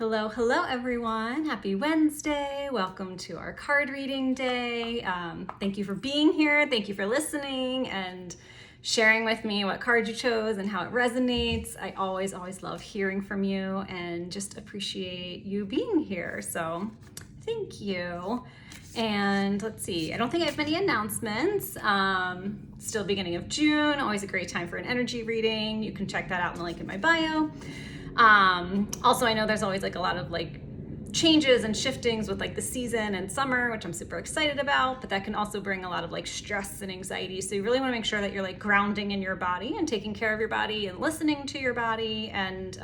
Hello, hello everyone. Happy Wednesday. Welcome to our card reading day. Thank you for being here. Thank you for listening and sharing with me what card you chose and how it resonates. I always love hearing from you and just appreciate you being here. So thank you. And let's see, I don't think I have many announcements. Still beginning of June, always a great time for an energy reading. You can check that out in the link in my bio. Also, I know there's always like a lot of like changes and shiftings with like the season and summer, which I'm super excited about, but that can also bring a lot of like stress and anxiety. So you really want to make sure that you're like grounding in your body and taking care of your body and listening to your body and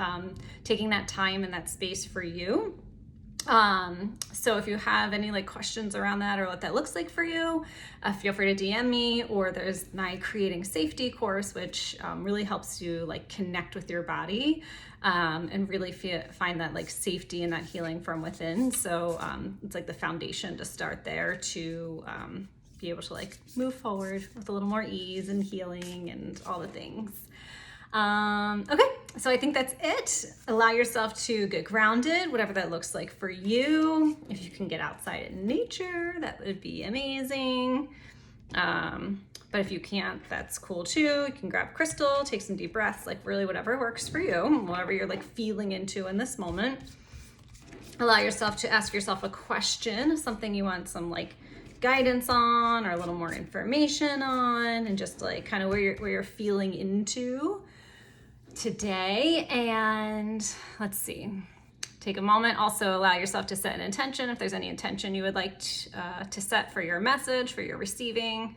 taking that time and that space for you. So if you have any like questions around that or what that looks like for you, feel free to DM me, or there's my Creating Safety course, which really helps you like connect with your body and really find that like safety and that healing from within. So it's like the foundation to start there to be able to like move forward with a little more ease and healing and all the things. Okay, so I think that's it. Allow yourself to get grounded, whatever that looks like for you. If you can get outside in nature, that would be amazing. But if you can't, that's cool too. You can grab crystal, take some deep breaths, like really whatever works for you, whatever you're like feeling into in this moment. Allow yourself to ask yourself a question, something you want some like guidance on or a little more information on, and just like kind of where you're feeling into today. And let's see, take a moment. Also allow yourself to set an intention if there's any intention you would like to set for your message, for your receiving.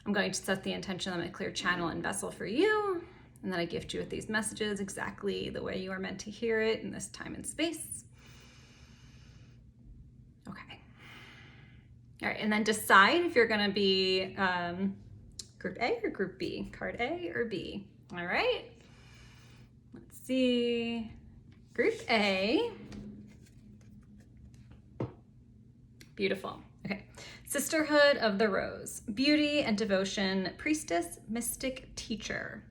I'm going to set the intention. I'm going to clear channel and vessel for you, and then I gift you with these messages exactly the way you are meant to hear it in this time and space. Okay. All right, and then decide if you're going to be group A or group B, card A or B. All right. Let's see, group A. Beautiful. Okay. Sisterhood of the Rose, beauty and devotion, priestess, mystic, teacher.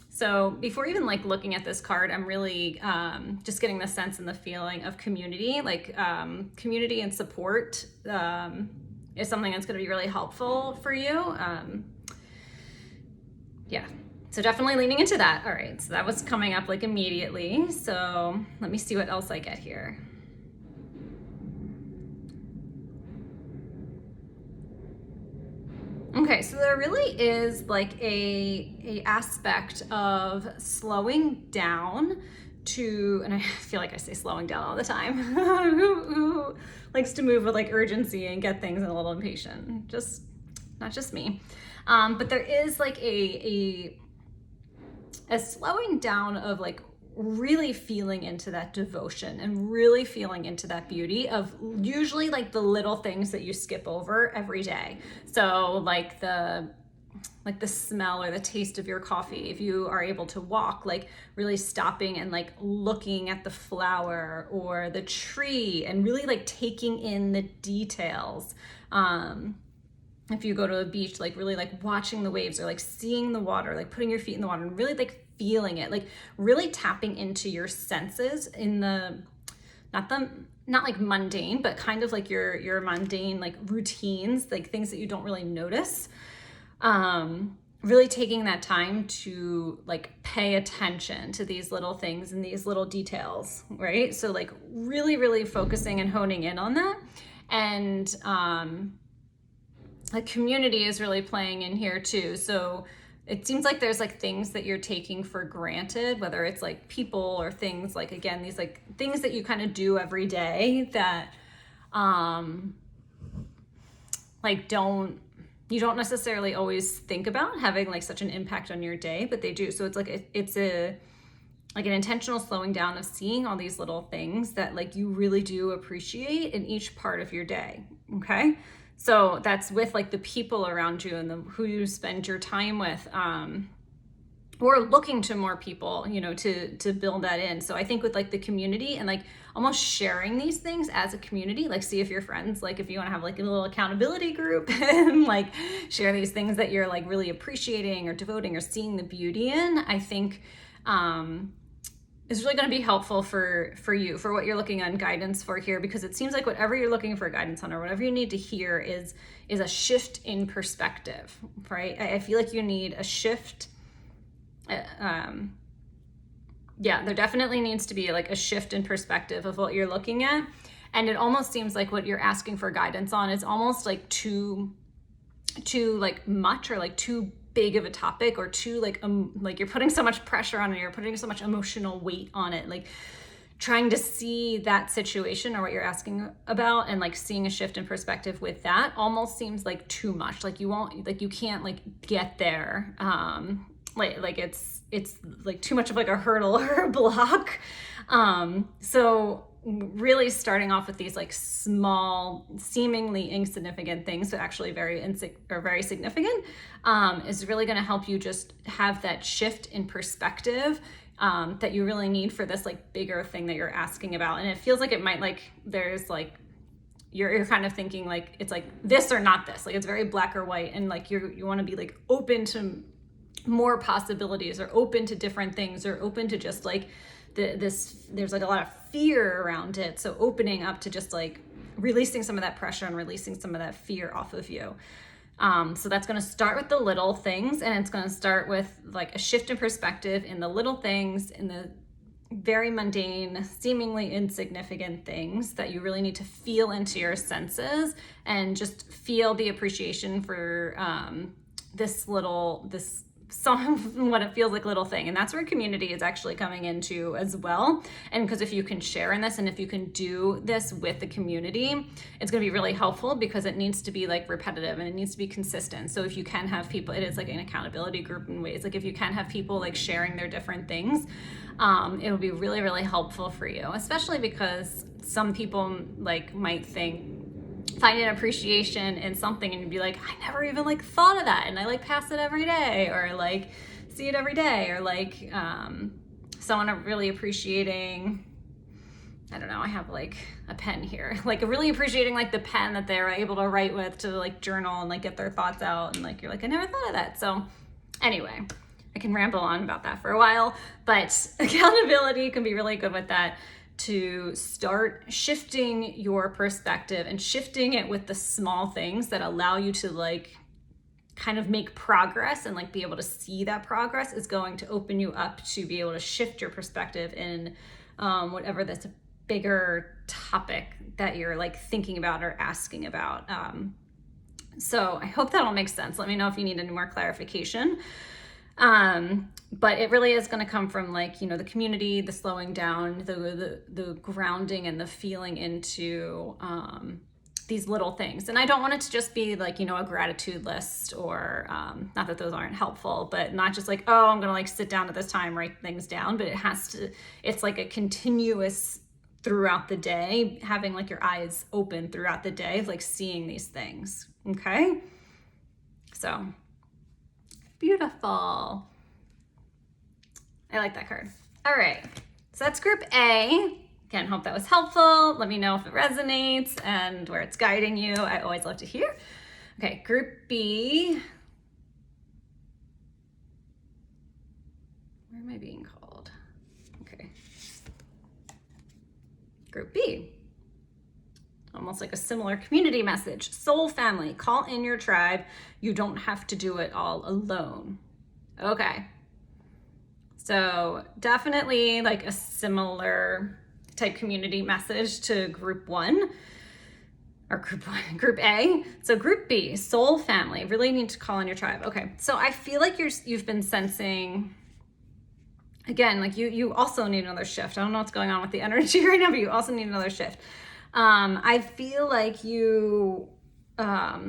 So before even like looking at this card, I'm really just getting the sense and the feeling of community, like community and support is something that's going to be really helpful for you. Yeah. So definitely leaning into that. All right, so that was coming up like immediately. So let me see what else I get here. Okay, so there really is like a aspect of slowing down to, and I feel like I say slowing down all the time, who likes to move with like urgency and get things and a little impatient, just not just me. But there is like a slowing down of like really feeling into that devotion and really feeling into that beauty of usually like the little things that you skip over every day. So like the smell or the taste of your coffee, if you are able to walk, like really stopping and like looking at the flower or the tree and really like taking in the details. If you go to a beach, like really like watching the waves or like seeing the water, like putting your feet in the water and really like feeling it, like really tapping into your senses in the, not like mundane, but kind of like your mundane, like routines, like things that you don't really notice. Really taking that time to like pay attention to these little things and these little details, right? So like really focusing and honing in on that. And, like community is really playing in here too. So it seems like there's like things that you're taking for granted, whether it's like people or things like, again, these like things that you kind of do every day that like you don't necessarily always think about having like such an impact on your day, but they do. So it's like it's an intentional slowing down of seeing all these little things that like you really do appreciate in each part of your day. Okay. So that's with like the people around you and who you spend your time with, or looking to more people, you know, to build that in. So I think with like the community and like almost sharing these things as a community, like see if your friends, like if you want to have like a little accountability group and like share these things that you're like really appreciating or devoting or seeing the beauty in, I think is really going to be helpful for you, for what you're looking on guidance for here, because it seems like whatever you're looking for guidance on or whatever you need to hear is a shift in perspective, right? I feel like you need a shift. Yeah, there definitely needs to be like a shift in perspective of what you're looking at. And it almost seems like what you're asking for guidance on is almost like too like much, or like too big of a topic, or too like you're putting so much pressure on it, you're putting so much emotional weight on it, like trying to see that situation or what you're asking about and like seeing a shift in perspective with that almost seems like too much. Like you can't like get there. Like it's like too much of like a hurdle or a block. So really starting off with these like small, seemingly insignificant things, but actually very significant, is really going to help you just have that shift in perspective that you really need for this like bigger thing that you're asking about. And it feels like it might like there's like you're kind of thinking like it's like this or not this, like it's very black or white, and like you want to be like open to more possibilities, or open to different things, or open to just like there's like a lot of fear around it. So opening up to just like releasing some of that pressure and releasing some of that fear off of you. So that's going to start with the little things, and it's going to start with like a shift in perspective in the little things, in the very mundane, seemingly insignificant things that you really need to feel into your senses, and just feel the appreciation for this what it feels like little thing. And that's where community is actually coming into as well. And because if you can share in this, and if you can do this with the community, it's going to be really helpwill, because it needs to be like repetitive and it needs to be consistent. So if you can have people, it is like an accountability group in ways, like if you can have people like sharing their different things, it will be really, really helpful for you, especially because some people like might find an appreciation in something and be like, I never even like thought of that, and I like pass it every day, or like see it every day, or like someone really appreciating, I don't know, I have like a pen here, like really appreciating like the pen that they're able to write with to like journal and like get their thoughts out, and like you're like, I never thought of that. So anyway, I can ramble on about that for a while, but accountability can be really good with that, to start shifting your perspective and shifting it with the small things that allow you to like kind of make progress, and like be able to see that progress is going to open you up to be able to shift your perspective in whatever this bigger topic that you're like thinking about or asking about. So I hope that all makes sense. Let me know if you need any more clarification. But it really is going to come from like, you know, the community, the slowing down, the grounding, and the feeling into these little things. And I don't want it to just be like, you know, a gratitude list, or not that those aren't helpful, but not just like, oh, I'm going to like sit down at this time, write things down, but it's like a continuous throughout the day, having like your eyes open throughout the day, like seeing these things. Okay. So beautiful. I like that card. All right, so that's group A. Again, hope that was helpful. Let me know if it resonates and where it's guiding you. I always love to hear. Okay, group B. Where am I being called? Okay. Group B. Almost like a similar community message. Soul family, call in your tribe. You don't have to do it all alone. Okay. So definitely like a similar type community message to group one, or group A. So group B, soul family, really need to call in your tribe. Okay. So I feel like you've been sensing, again, like you also need another shift. I don't know what's going on with the energy right now, but you also need another shift. I feel like you have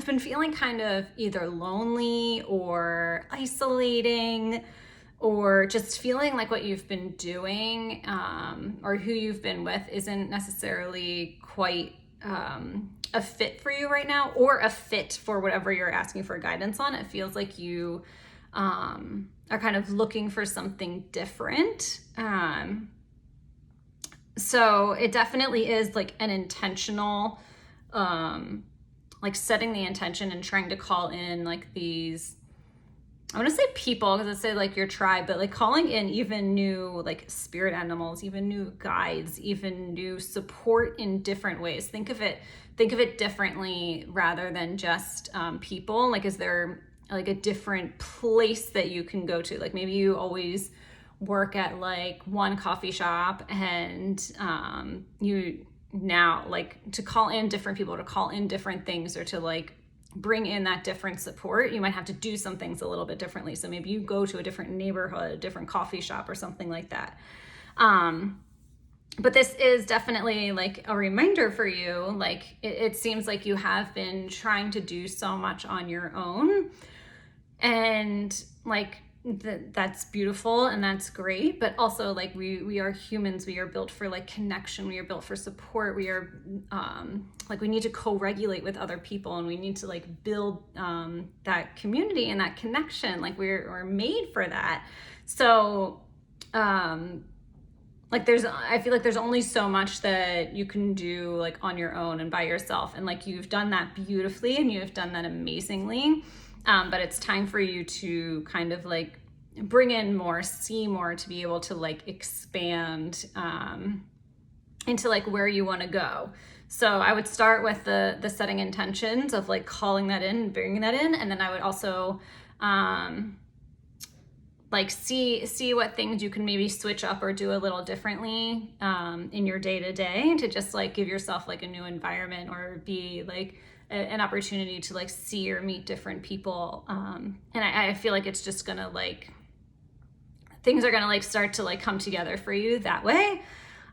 been feeling kind of either lonely or isolating, or just feeling like what you've been doing or who you've been with isn't necessarily quite a fit for you right now, or a fit for whatever you're asking for guidance on. It feels like you are kind of looking for something different. So it definitely is like an intentional, like setting the intention and trying to call in like these I want to say people because I say like your tribe, but like calling in even new like spirit animals, even new guides, even new support in different ways. Think of it differently rather than just people. Like, is there like a different place that you can go to? Like maybe you always work at like one coffee shop and you now like to call in different people, to call in different things, or to like bring in that different support, you might have to do some things a little bit differently. So maybe you go to a different neighborhood, a different coffee shop or something like that. But this is definitely like a reminder for you. Like it seems like you have been trying to do so much on your own, and like that's beautiful and that's great, but also like we are humans, we are built for like connection, we are built for support, we are like we need to co-regulate with other people, and we need to like build that community and that connection. Like we're made for that. So like I feel like there's only so much that you can do like on your own and by yourself, and like you've done that beautifully and you've done that amazingly. But it's time for you to kind of like bring in more, see more, to be able to like expand into like where you want to go. So I would start with the setting intentions of like calling that in, bringing that in, and then I would also like see what things you can maybe switch up or do a little differently in your day-to-day to just like give yourself like a new environment, or be like an opportunity to like see or meet different people. And I feel like it's just gonna like, things are gonna like start to like come together for you that way.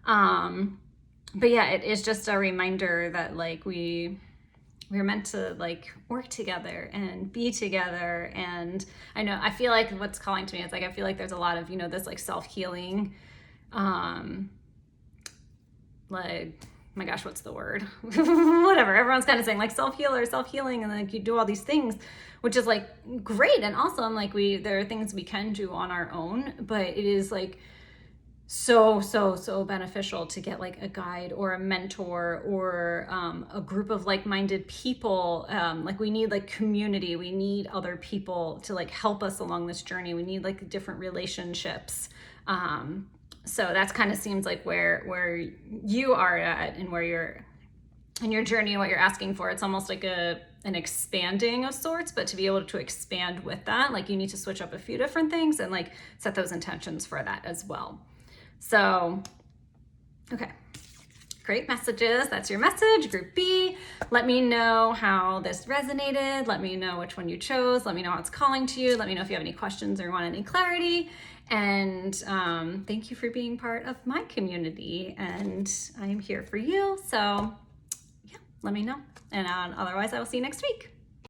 But yeah, it is just a reminder that like we're meant to like work together and be together. And I feel like what's calling to me is like, I feel like there's a lot of, this like self-healing, like, my gosh, what's the word? Whatever. Everyone's kind of saying like self-healer, self-healing, and like you do all these things, which is like great and awesome. Like there are things we can do on our own, but it is like so beneficial to get like a guide or a mentor or a group of like-minded people. Like we need like community. We need other people to like help us along this journey. We need like different relationships. So that's kind of seems like where you are at, and where you're in your journey and what you're asking for. It's almost like an expanding of sorts, but to be able to expand with that, like you need to switch up a few different things and like set those intentions for that as well. So, okay. Great messages. That's your message, Group B. Let me know how this resonated. Let me know which one you chose. Let me know how it's calling to you. Let me know if you have any questions or want any clarity. And thank you for being part of my community. And I am here for you. So yeah, let me know. And otherwise, I will see you next week.